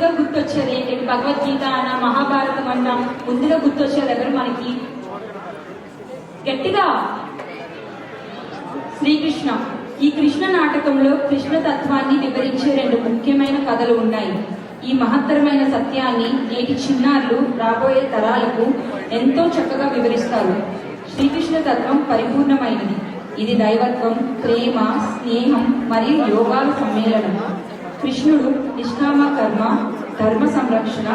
ముందుగా గుర్తొచ్చేది ఏంటి? భగవద్గీత అన్న, మహాభారతం అన్న ముందుగా గుర్తొచ్చేది ఎవరు మనకి? గట్టిగా శ్రీకృష్ణ. ఈ కృష్ణ నాటకంలో కృష్ణ తత్వాన్ని వివరించే రెండు ముఖ్యమైన కథలు ఉన్నాయి. ఈ మహత్తరమైన సత్యాన్ని నేటి చిన్నారులు రాబోయే తరాలకు ఎంతో చక్కగా వివరిస్తారు. శ్రీకృష్ణ తత్వం పరిపూర్ణమైనది. ఇది దైవత్వం, ప్రేమ, స్నేహం మరియు యోగాల సమ్మేళనం. కృష్ణుడు నిష్కామ కర్మ, ధర్మ సంరక్షణ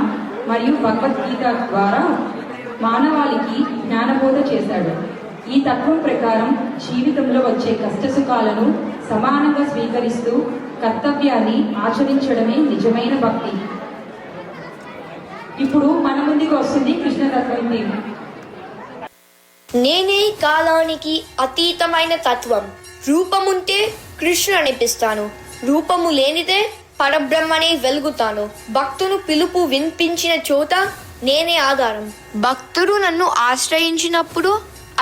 మరియు భగవద్గీత ద్వారా మానవాళికి జ్ఞానబోధ చేశాడు. ఈ తత్వం ప్రకారం జీవితంలో వచ్చే కష్టసుఖాలను సమానంగా స్వీకరిస్తూ కర్తవ్యాన్ని ఆచరించడమే నిజమైన భక్తి. ఇప్పుడు మన ముందుకు వస్తుంది కృష్ణతత్వం థీమ్. నేనే కాలానికి అతీతమైన తత్వం. రూపముంటే కృష్ణుడు అనిపిస్తాను, రూపము లేనిదే పరబ్రహ్మనే వెలుగుతాను. భక్తును పిలుపు వినిపించిన చోట నేనే ఆధారం. భక్తుడు నన్ను ఆశ్రయించినప్పుడు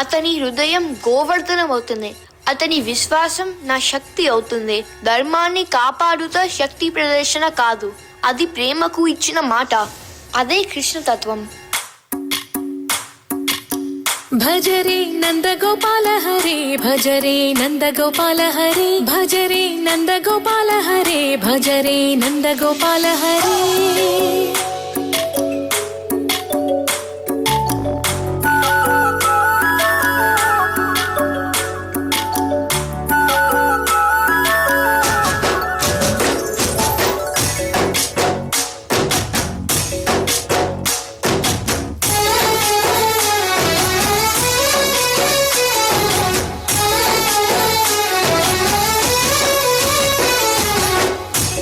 అతని హృదయం గోవర్ధనమవుతుంది. అతని విశ్వాసం నా శక్తి అవుతుంది. ధర్మాన్ని కాపాడుత శక్తి ప్రదర్శన కాదు, అది ప్రేమకు ఇచ్చిన మాట. అదే కృష్ణతత్వం. భజరే నందగోపాల హరే, భజరే నందగోపాల హరే, భజరే నందగోపాల హరే, భజరే నందగోపాల హరే.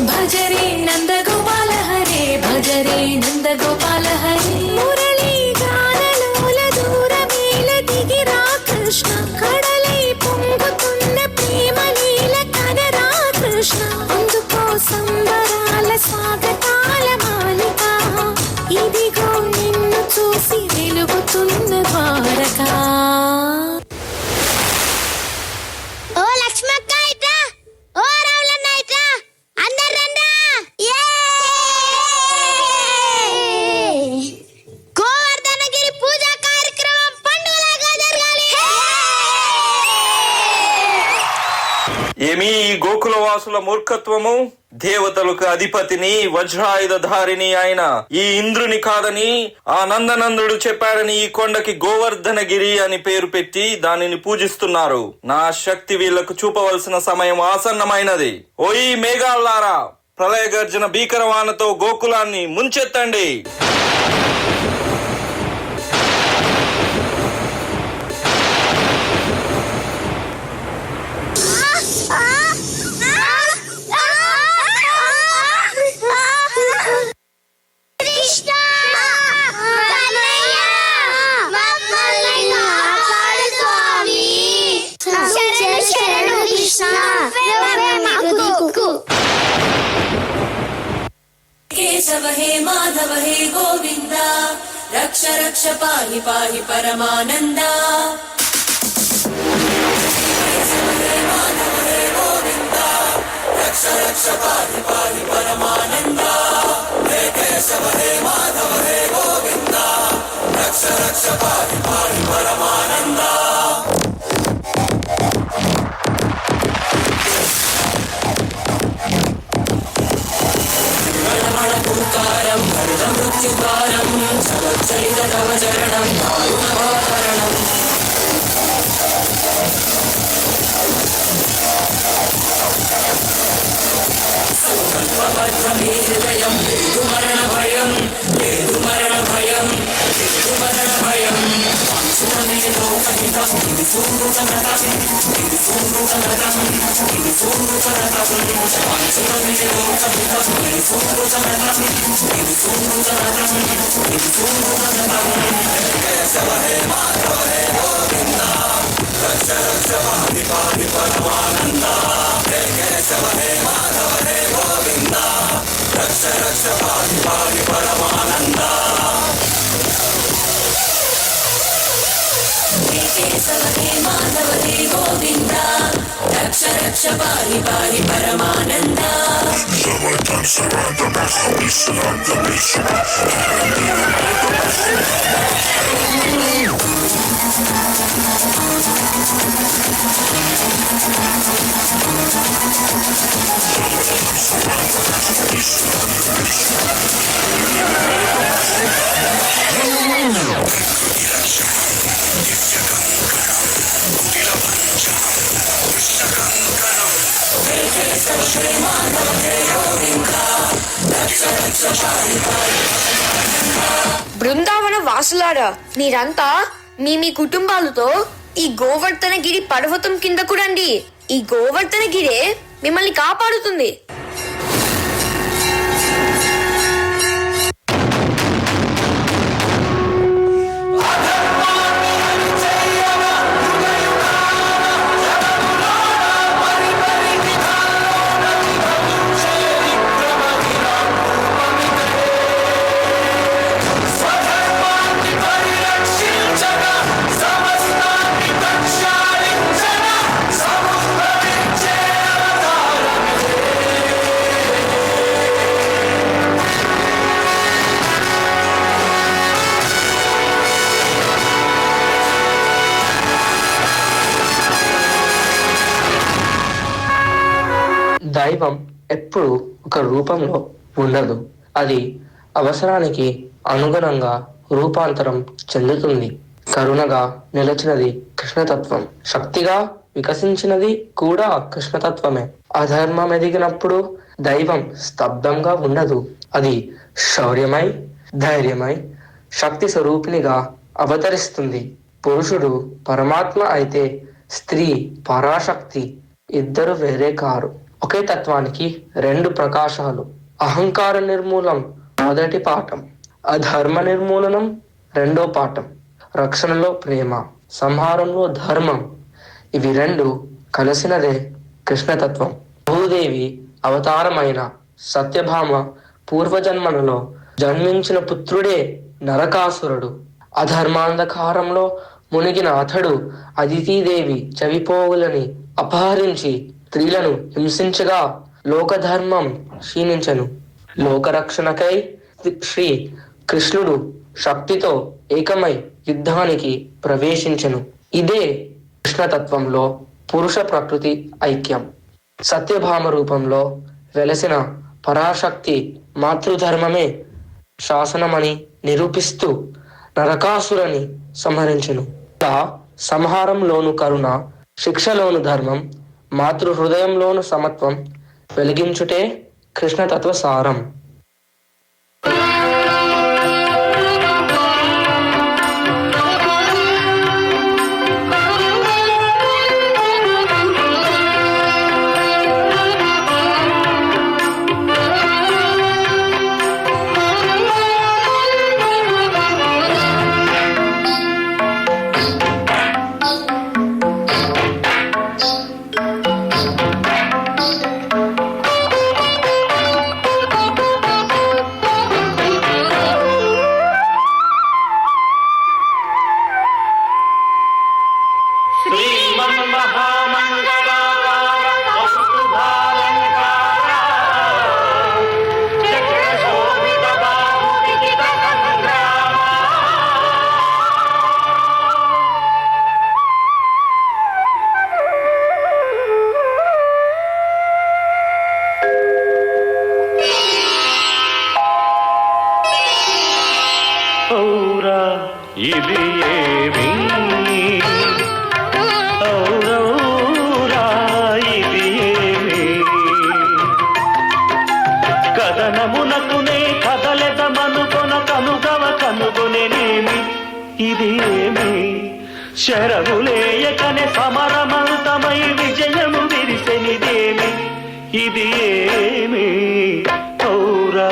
భజరే నందగోపాల హరే, భజరే నందగోపాల హరే. మురళీ గానలోల దూరమేల దిగిరా కృష్ణ, కడలై పొంగుతున్న ప్రేమ లీల కనరా కృష్ణ. అందుకో సంబరాల స్వాగతాల మాలిక, ఇదిగో నిన్ను చూసి వెలుగుతున్న ద్వారకా. ఏమీ ఈ గోకులవాసుల మూర్ఖత్వము! దేవతలకు అధిపతిని, వజ్రాయుధారిని అయిన ఈ ఇంద్రుని కాదని ఆ నందనందుడు చెప్పాడని ఈ కొండకి గోవర్ధనగిరి అని పేరు పెట్టి దానిని పూజిస్తున్నారు. నా శక్తి వీళ్లకు చూపవలసిన సమయం ఆసన్నమైనది. ఓయి మేఘాల్లారా, ప్రళయ గర్జన భీకరవానతో గోకులాన్ని ముంచెత్తండి. కేశవ హే మాధవ హే గోవింద, రక్ష రక్ష పాహి పాహి పరమానంద. కేశవ హే మాధవ హే గోవింద, రక్ష రక్ష పాహి పాహి పరమానంద. హే కేశవ హే మాధవ హే గోవింద, రక్ష రక్ష పాహి పాహి పరమానంద. భూతారం భరత మృత్యుకారం సవచ్చరిత తవ చరణం దారుణభాకరణం. సంకల్పబద్ధమే హృదయం, లేదు మరణ భయం, లేదు మరణ భయం, లేదు మరణ భయం. వంశమే లోకహితం, ఇది సూరుతనతం, ఇది సూరుతనతం, ఇది సూరుతనతం. వంశమే లోకహితం, ఇది సూరుతనతం, ఇది సూరుతనతం, ఇది సూరుతనతం. కేశవ హే మాధవ హే గోవింద, రక్ష రక్ష పాహి పాహి పరమానంద. హే కేశవ హే మాధవ హే గోవింద, రక్ష రక్ష పాహి పాహి పరమానంద. హే కేశవ హే మాధవ హే గోవింద, రక్ష రక్ష పాహి పాహి పరమానంద బృందావన వాసులారా, మీరంతా మీ మీ కుటుంబాలతో ఈ గోవర్ధనగిరి పర్వతం కిందకు రండి. ఈ గోవర్ధనగిరే మిమ్మల్ని కాపాడుతుంది. దైవం ఎప్పుడు ఒక రూపంలో ఉండదు. అది అవసరానికి అనుగుణంగా రూపాంతరం చెందుతుంది. కరుణగా నిలచినది కృష్ణతత్వం, శక్తిగా వికసించినది కూడా కృష్ణతత్వమే. అధర్మం ఎదిగినప్పుడు దైవం స్తబ్దంగా ఉండదు. అది శౌర్యమై ధైర్యమై శక్తి స్వరూపిణిగా అవతరిస్తుంది. పురుషుడు పరమాత్మ అయితే స్త్రీ పరాశక్తి. ఇద్దరు వేరే కారు. ఒకే తత్వానికి రెండు ప్రకాశాలు. అహంకార నిర్మూలం మొదటి పాఠం, అధర్మ నిర్మూలనం రెండో పాఠం. రక్షణలో ప్రేమ, సంహారంలో ధర్మం. ఇవి రెండు కలిసినదే కృష్ణతత్వం. భూదేవి అవతారమైన సత్యభామ పూర్వజన్మలలో జన్మించిన పుత్రుడే నరకాసురుడు. అధర్మాంధకారంలో మునిగిన అతడు అదితీదేవి చవిపోవులని అపహరించి స్త్రీలను హింసించగా లోకధర్మం క్షీణించను. లోకరక్షణకై శ్రీ కృష్ణుడు శక్తితో ఏకమై యుద్ధానికి ప్రవేశించెను. ఇదే కృష్ణతత్వంలో పురుష ప్రకృతి ఐక్యం. సత్యభామ రూపంలో వెలసిన పరాశక్తి మాతృధర్మమే శాసనమని నిరూపిస్తూ నరకాసురని సంహరించెను. ఇలా సంహారంలోను కరుణ, శిక్షలోను ధర్మం, మాతృ హృదయంలోను సమత్వం వెలిగించుటే కృష్ణతత్వ సారం. ఇది ఏమి ఔరౌరా ఇది ఏమి కదనమునకునే కదలెదమనుకొన కనుగవ కనుగొనేమి ఇది ఏమి శరములేయకనే సమరమంతమై విజయము విరిసెనిదేమి ఇది ఏమి ఔరా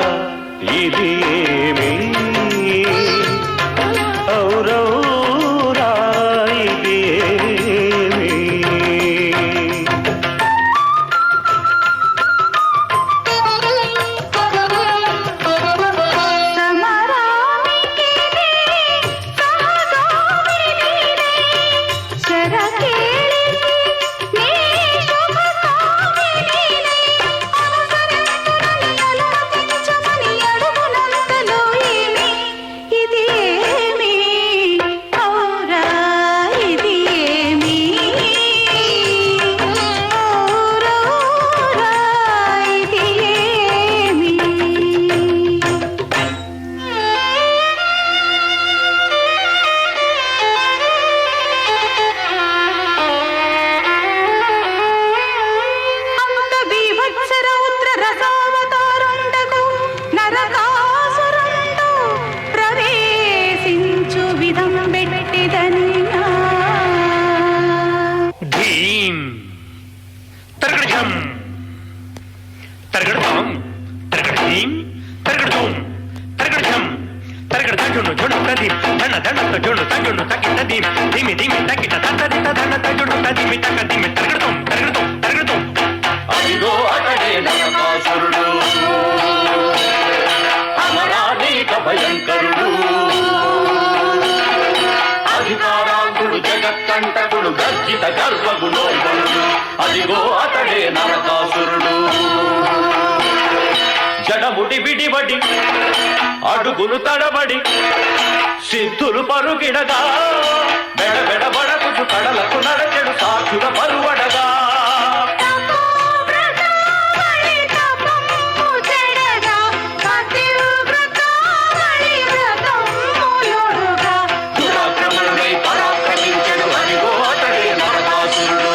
ఇది ఏమి ఔరౌరా ఇది ఏమి శరకేళి నీ శుభ జుండు తజుండు తకిట దిమి దిమి దిమి తకిట తతరిత ధన తజుండు తదిమి తక దిమి తరగడం తరగడం తరగడం. అదిగో అతడే నరకాసురుడు, అమరానీక భయంకరుడు, అధికారాంతుడు, జగత్కంటకుడు, గర్జిత గర్వగుణోల్బలుడు. అదిగో అతడే నరకాసురుడు. జడముడి విడివడి అడుగులు తడబడి సిద్ధులు పరుగిడగా బెడబెడబడకు కడలకు నడచెడు సాక్షుల పరువడగా. దురాక్రమణమై పరాక్రమించెడు. అదిగో అతడే నరకాసురుడు.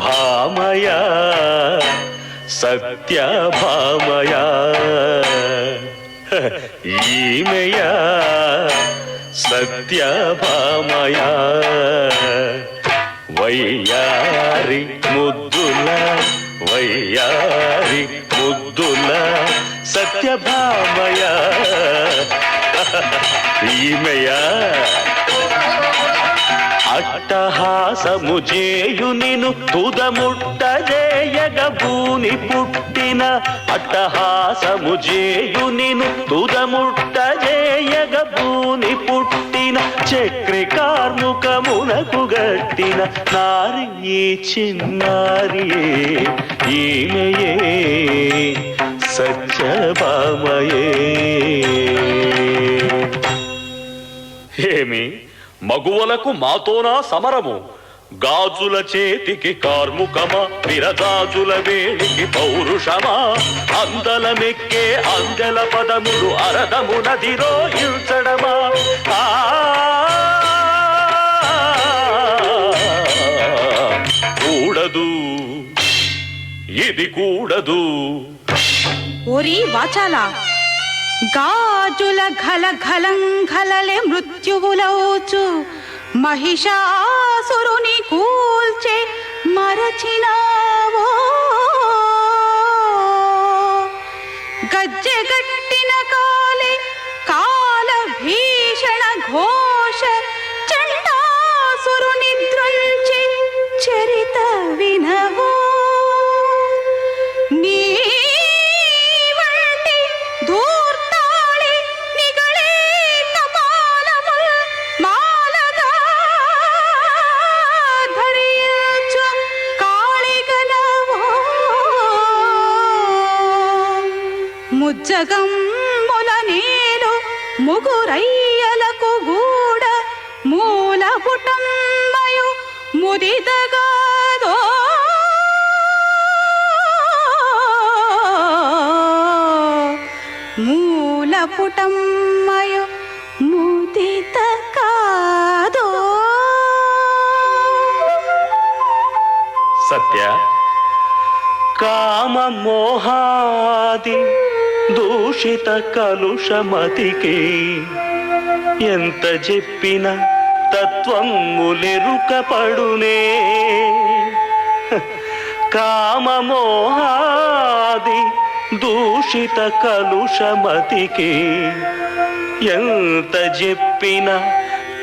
భామయ సత్య భామయ ఈమెయ సత్య భామయ వయ్యారి ముద్దుల వయ్యారి ముద్దుల సత్య భామయ ఈమెయ అట్టహాసము చేయు నిను తుదముట్టజేయగ భూని పుట్టిన అట్టహాసము చేయు నిను తుదముట్టజేయగ భూని పుట్టిన చక్రి కార్ముకమునకు గట్టిన నారి ఈ చిన్నారియే ఈమెయే సత్యభామయే. ఏమి మగువలకు మాతోనా సమరము, గాజుల చేతికి కార్ముకమా, విరజాజుల వేడికి పౌరుషమా, అందలమెక్కే అందెల పదములు అరదము నదిలో ఇల్చడమా. కూడదు ఇది కూడదు. ఓరి వాచాల, గాజుల ఘల ఘలం ఘలలే మృత్యువులవుచు మహిషాసురుని కూల్చే మరచినావో. గజ్జెగట్టిన కాలే కాల భీషణ ఘోష చండాసురుని ద్రుంచి చరిత వినవో. నీ వంటి ధూర్తాళి నిగళే కపాలముల్ మాలగా ధరించు కాళిగనవో. ముజ్జగమ్ముల నేడు ముగురయ్యలకు గూడ మూల పుటమ్మయు ముదిదగాదో. మూల పుటమ్మయు ముదిత కాదో. సత్య కామ మోహాది దూషిత కలుషమతికి ఎంత చెప్పిన తత్వములెరుక పడునే. కామ మోహాది దూషిత కలుషమతికి ఎంత చెప్పిన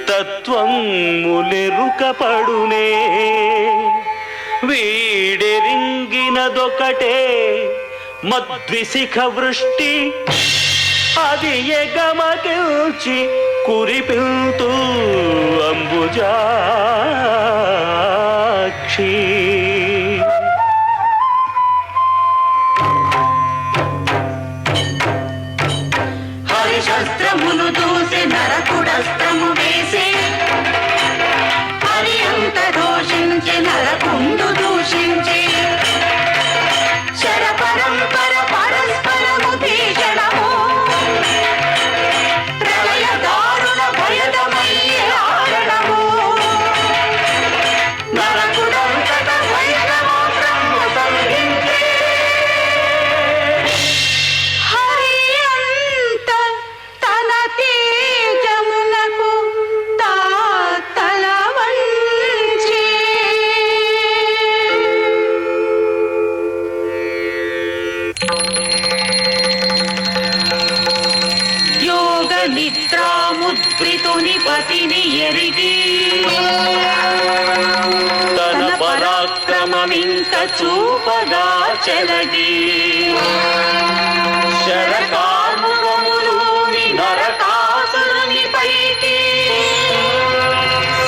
తత్వములెరుక పడునే. వీడెరింగినదొకటే మద్విశిఖ వృష్టి, అది ఎగమగిల్చి కురిపిల్తూ అంబుజాక్షి. హరిశస్త్రమును దూసి నరకుడస్త్రము వేసి హరి అంత దోషించి నరకుండు దూషించి శర పరంపర పరస్పరము భీషణ పతిని ఎరిగి తన పరాక్రమమింక చూపగా చెలగి శరకార్ముఖములోని నరకాసురుని పైకి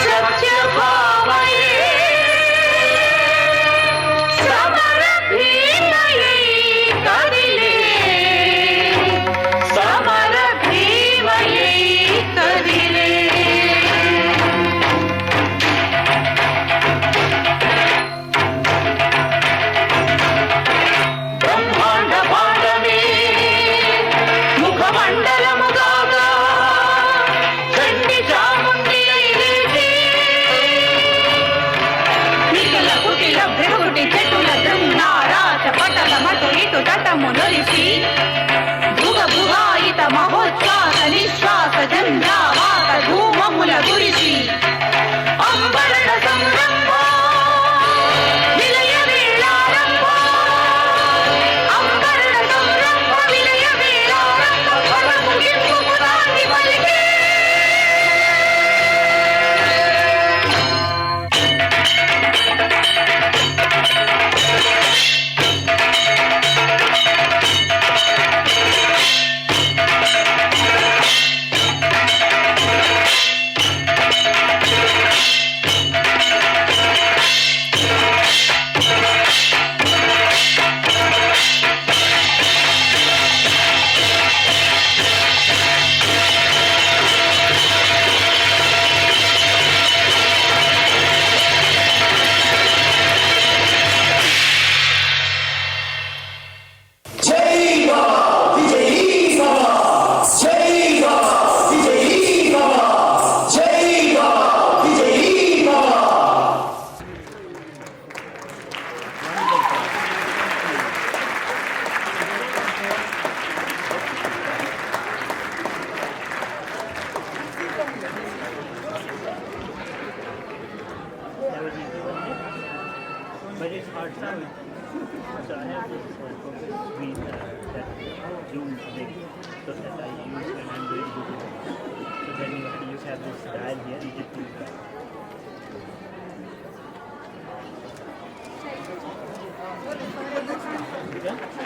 సత్యభామయే సమర భీమయై కదిలే సమర భీమయై కదిలే బ్రహ్మాండ భాండమే ముఖమండలముగాగా చండి చాముండి అయిలేసి నిఖిల కుటిల భృగుటి చెట్టుల దృంగారాచ పటల మటు ఇటు తటము నొలిసి భుగ భుగాయిత మహోచ్ఛ్వాస నిశ్వాస జంధ్యావాత ధూమముల గురిసి అంబరణ సంరంభ విలయ వేళారంభ అంబరణ సంరంభ విలయ వేళారంభ ఫల ముగింపు పురాణి పలికే But it's hard time. So I have this screen that Zoom thing so that I use when I'm doing Google. So then you have this dial here, you just use that.